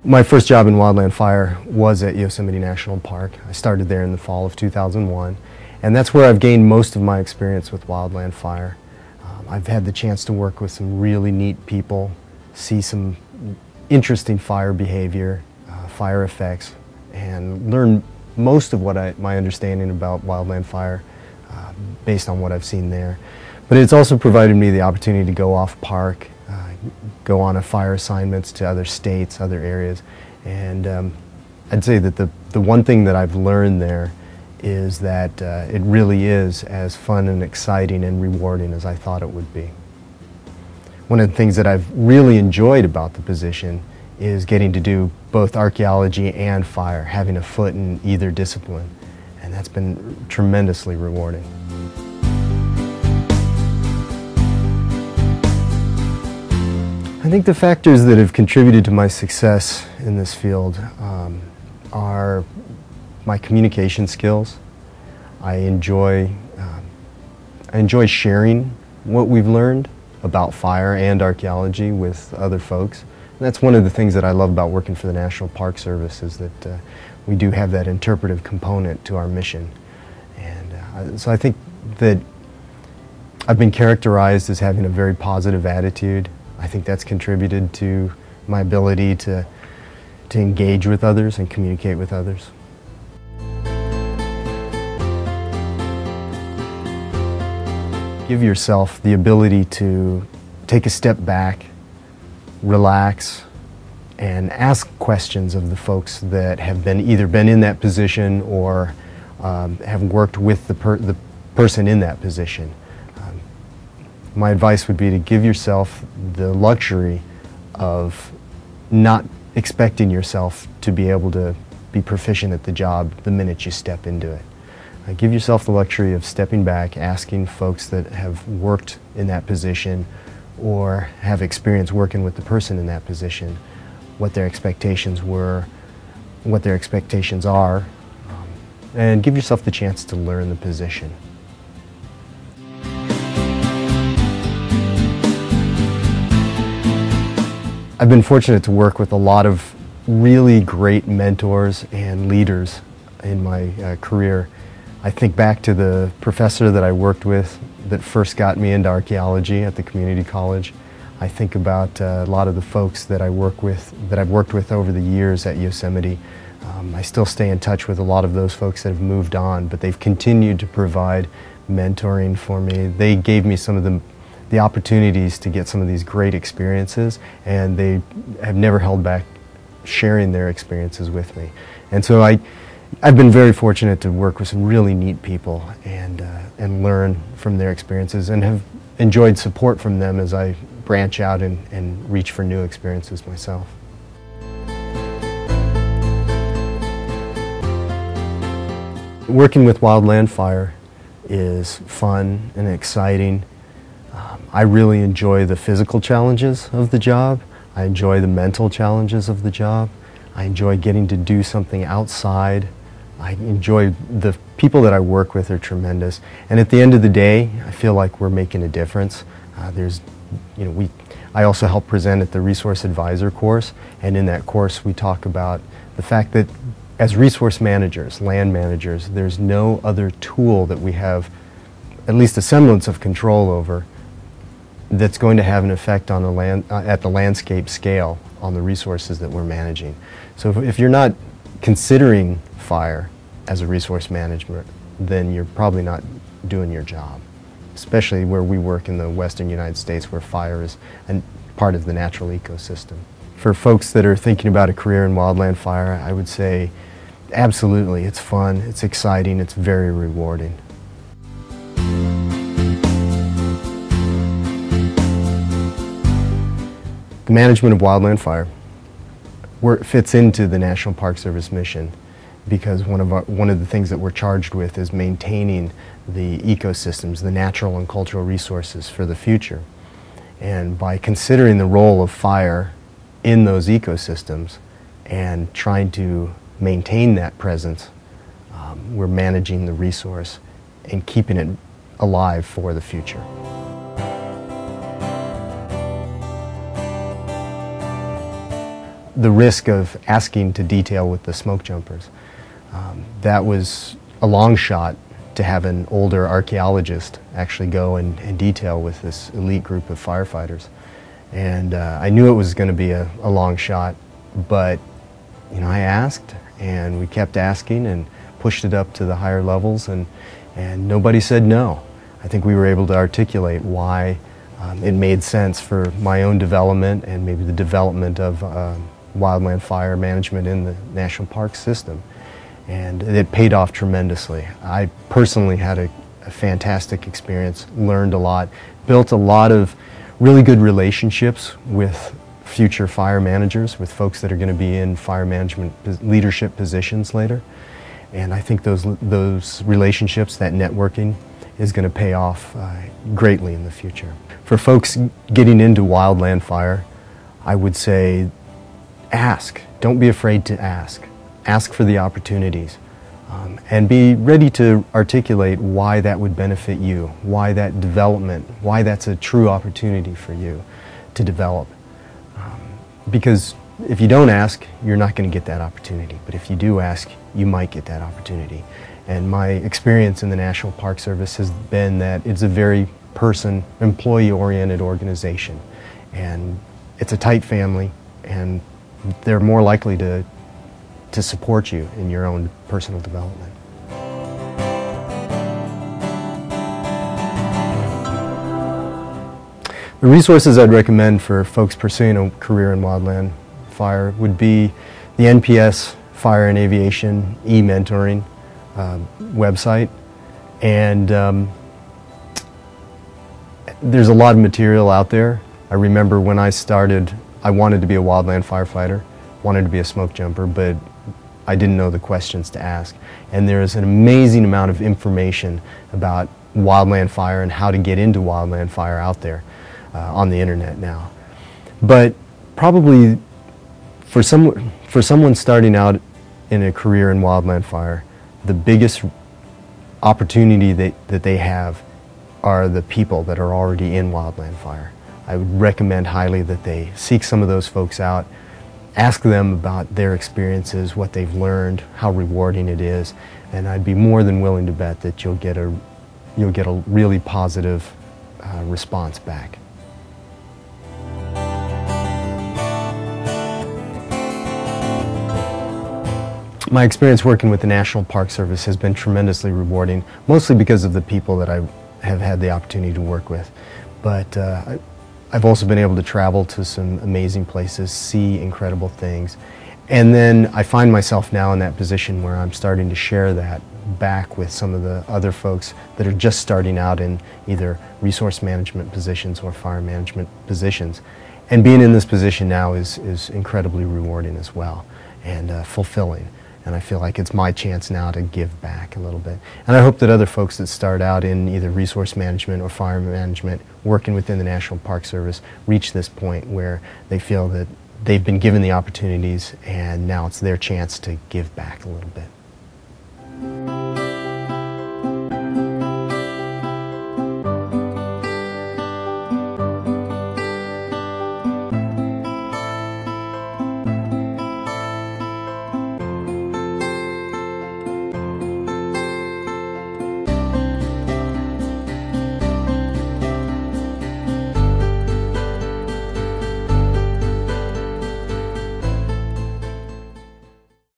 My first job in wildland fire was at Yosemite National Park. I started there in the fall of 2001, and that's where I've gained most of my experience with wildland fire. I've had the chance to work with some really neat people, see some interesting fire behavior, fire effects, and learn most of what my understanding about wildland fire based on what I've seen there. But it's also provided me the opportunity to go off park, go on fire assignments to other states, other areas, and I'd say that the one thing that I've learned there is that it really is as fun and exciting and rewarding as I thought it would be. One of the things that I've really enjoyed about the position is getting to do both archaeology and fire, having a foot in either discipline, and that's been tremendously rewarding. I think the factors that have contributed to my success in this field are my communication skills. I enjoy sharing what we've learned about fire and archaeology with other folks. And that's one of the things that I love about working for the National Park Service, is that we do have that interpretive component to our mission. And so I think that I've been characterized as having a very positive attitude. I think that's contributed to my ability to engage with others and communicate with others. Give yourself the ability to take a step back, relax, and ask questions of the folks that have either been in that position or have worked with the person in that position. My advice would be to give yourself the luxury of not expecting yourself to be able to be proficient at the job the minute you step into it. Give yourself the luxury of stepping back, asking folks that have worked in that position or have experience working with the person in that position what their expectations were, what their expectations are, and give yourself the chance to learn the position. I've been fortunate to work with a lot of really great mentors and leaders in my career. I think back to the professor that I worked with that first got me into archaeology at the community college. I think about a lot of the folks that I've worked with over the years at Yosemite. I still stay in touch with a lot of those folks that have moved on, but they've continued to provide mentoring for me. They gave me some of the opportunities to get some of these great experiences, and they have never held back sharing their experiences with me. And so I've been very fortunate to work with some really neat people and learn from their experiences, and have enjoyed support from them as I branch out and reach for new experiences myself. Working with wildland fire is fun and exciting. I really enjoy the physical challenges of the job. I enjoy the mental challenges of the job. I enjoy getting to do something outside. I enjoy the people that I work with are tremendous. And at the end of the day, I feel like we're making a difference. I also help present at the Resource Advisor course, and in that course we talk about the fact that as resource managers, land managers, there's no other tool that we have at least a semblance of control over that's going to have an effect on at the landscape scale on the resources that we're managing. So if you're not considering fire as a resource management, then you're probably not doing your job, especially where we work in the western United States, where fire is part of the natural ecosystem. For folks that are thinking about a career in wildland fire, I would say absolutely, it's fun, it's exciting, it's very rewarding. The management of wildland fire fits into the National Park Service mission, because one of the things that we're charged with is maintaining the ecosystems, the natural and cultural resources for the future. And by considering the role of fire in those ecosystems and trying to maintain that presence, we're managing the resource and keeping it alive for the future. the risk of asking to detail with the smoke jumpers. That was a long shot to have an older archaeologist actually go and detail with this elite group of firefighters. And I knew it was going to be a long shot, but you know, I asked, and we kept asking and pushed it up to the higher levels, and nobody said no. I think we were able to articulate why it made sense for my own development and maybe the development of wildland fire management in the national park system. And it paid off tremendously. I personally had a fantastic experience, learned a lot, built a lot of really good relationships with future fire managers, with folks that are going to be in fire management leadership positions later. And I think those relationships, that networking, is going to pay off greatly in the future. For folks getting into wildland fire, I would say ask. Don't be afraid to ask. Ask for the opportunities. And be ready to articulate why that would benefit you, why that development, why that's a true opportunity for you to develop. Because if you don't ask, you're not going to get that opportunity. But if you do ask, you might get that opportunity. And my experience in the National Park Service has been that it's a very employee-oriented organization. And it's a tight family, and they're more likely to support you in your own personal development. The resources I'd recommend for folks pursuing a career in wildland fire would be the NPS Fire and Aviation e-mentoring website, and there's a lot of material out there. I remember when I started, I wanted to be a wildland firefighter, wanted to be a smoke jumper, but I didn't know the questions to ask. And there's an amazing amount of information about wildland fire and how to get into wildland fire out there on the internet now. But probably for someone starting out in a career in wildland fire, the biggest opportunity that they have are the people that are already in wildland fire. I would recommend highly that they seek some of those folks out, ask them about their experiences, what they've learned, how rewarding it is, and I'd be more than willing to bet that you'll get a really positive response back. My experience working with the National Park Service has been tremendously rewarding, mostly because of the people that I have had the opportunity to work with. But I've also been able to travel to some amazing places, see incredible things, and then I find myself now in that position where I'm starting to share that back with some of the other folks that are just starting out in either resource management positions or fire management positions. And being in this position now is incredibly rewarding as well, and fulfilling. And I feel like it's my chance now to give back a little bit. And I hope that other folks that start out in either resource management or fire management, working within the National Park Service, reach this point where they feel that they've been given the opportunities and now it's their chance to give back a little bit.